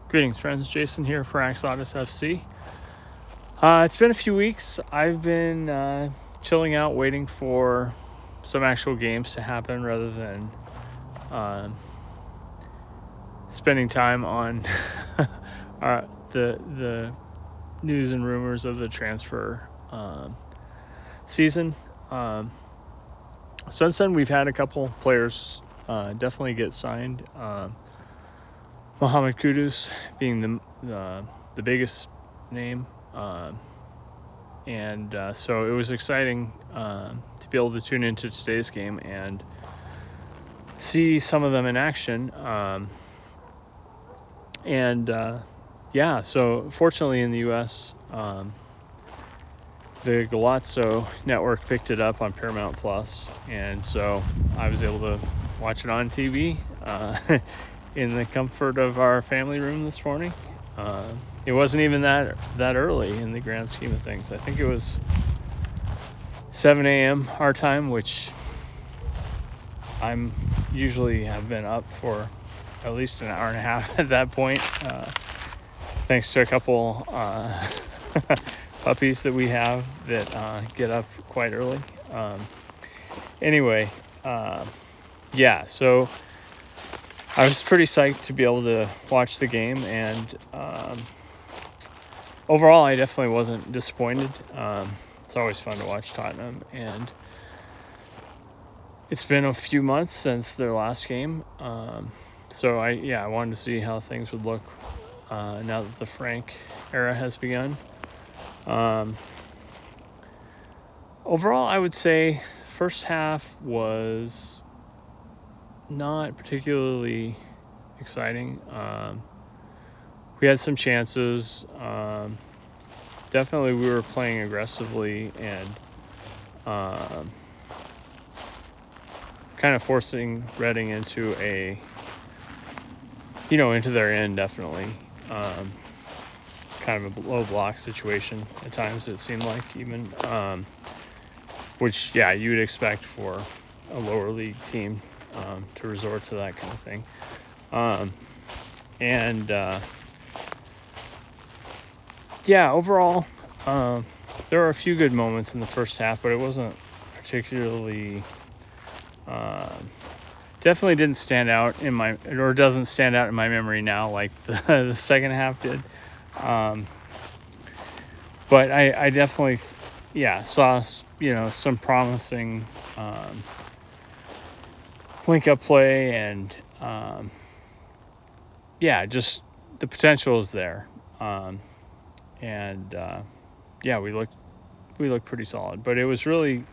Greetings, friends. Jason here for AxodysFC. It's been a few weeks. I've been chilling out, waiting for some actual games to happen rather than spending time on the news and rumors of the transfer season. Since then, we've had a couple players definitely get signed. Mohammed Kudus being the biggest name, and so it was exciting to be able to tune into today's game and see some of them in action. So fortunately in the U.S., the Golazo network picked it up on Paramount Plus, and so I was able to watch it on TV in the comfort of our family room this morning. It wasn't even that early in the grand scheme of things. I think it was 7 a.m. our time, which I'm usually have been up for at least an hour and a half at that point, thanks to a couple puppies that we have that get up quite early. So I was pretty psyched to be able to watch the game, and overall I definitely wasn't disappointed. It's always fun to watch Tottenham, and it's been a few months since their last game, so I wanted to see how things would look now that the Frank era has begun. Overall, I would say first half was not particularly exciting. We had some chances. Definitely we were playing aggressively and kind of forcing Reading into into their end, definitely. Kind of a low block situation at times, it seemed like, even, which you would expect for a lower league team to resort to that kind of thing. Overall, there were a few good moments in the first half, but it wasn't particularly, definitely didn't stand out doesn't stand out in my memory now like the second half did. But I definitely, saw, some promising link-up play, and just the potential is there. We looked pretty solid. But it was really,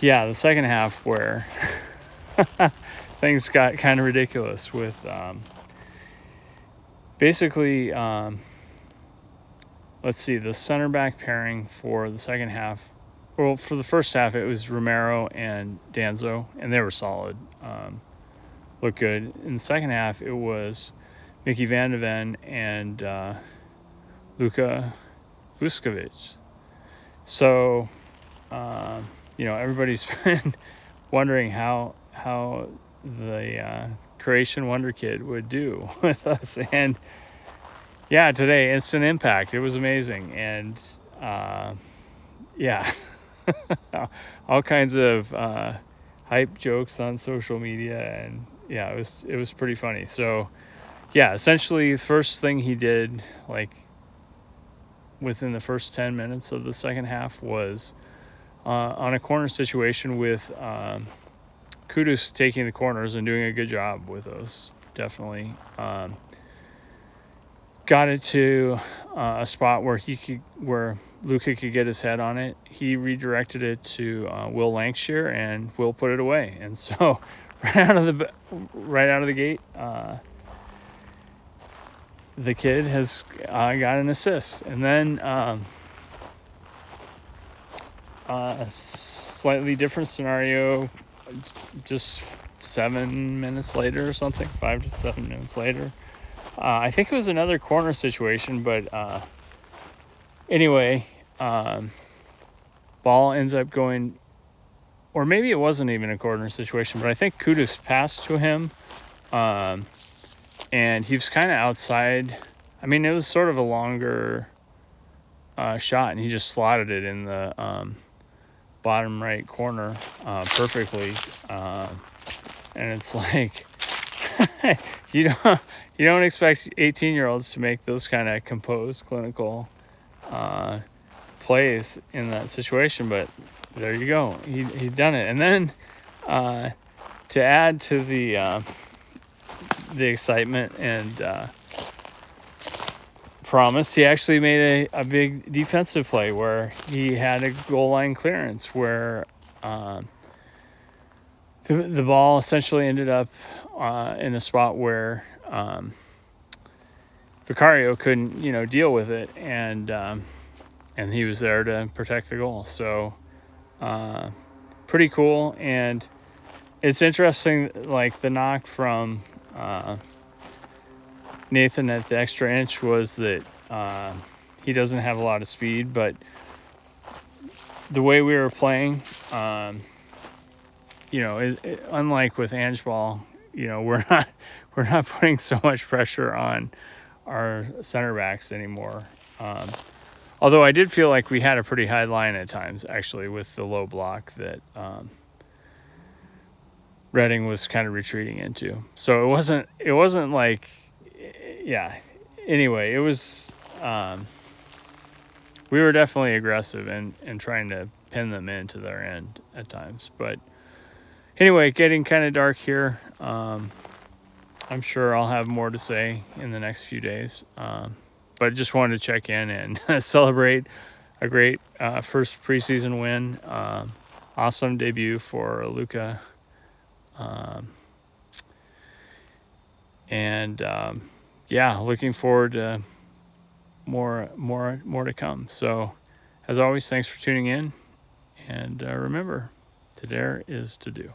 the second half where things got kind of ridiculous with basically, the center back pairing for the second half. Well, for the first half, it was Romero and Danzo, and they were solid. Looked good. In the second half, it was Mickey Van de Ven and Luka Vuskavic. So, everybody's been wondering how the Croatian wonderkid would do with us, and today, instant impact. It was amazing, and all kinds of hype jokes on social media, and it was pretty funny. So essentially the first thing he did, like within the first 10 minutes of the second half, was on a corner situation with Kudus taking the corners and doing a good job with those. Definitely got it to a spot where Luka could get his head on it. He redirected it to Will Lancashire, and Will put it away. And so right out of the gate, the kid has got an assist. And then a slightly different scenario, just 7 minutes later or something, 5 to 7 minutes later. I think it was another corner situation, but ball ends up going, or maybe it wasn't even a corner situation, but I think Kudus passed to him and he was kind of outside. I mean, it was sort of a longer shot, and he just slotted it in the bottom right corner perfectly. And it's like you don't expect 18-year-olds to make those kind of composed, clinical plays in that situation, but there you go. He'd done it. And then to add to the excitement and promise, he actually made a big defensive play where he had a goal line clearance where the ball essentially ended up in a spot where Vicario couldn't, deal with it, and he was there to protect the goal. So pretty cool. And it's interesting, like the knock from Nathan at the extra inch was that he doesn't have a lot of speed, but the way we were playing, unlike with Ange Ball, we're not putting so much pressure on our center backs anymore. Although I did feel like we had a pretty high line at times, actually, with the low block that Reading was kind of retreating into. So it wasn't like, yeah. Anyway, it was. We were definitely aggressive and trying to pin them into their end at times. But anyway, getting kind of dark here. I'm sure I'll have more to say in the next few days. But I just wanted to check in and celebrate a great first preseason win. Awesome debut for Luka. Looking forward to more to come. So, as always, thanks for tuning in. And remember, to dare is to do.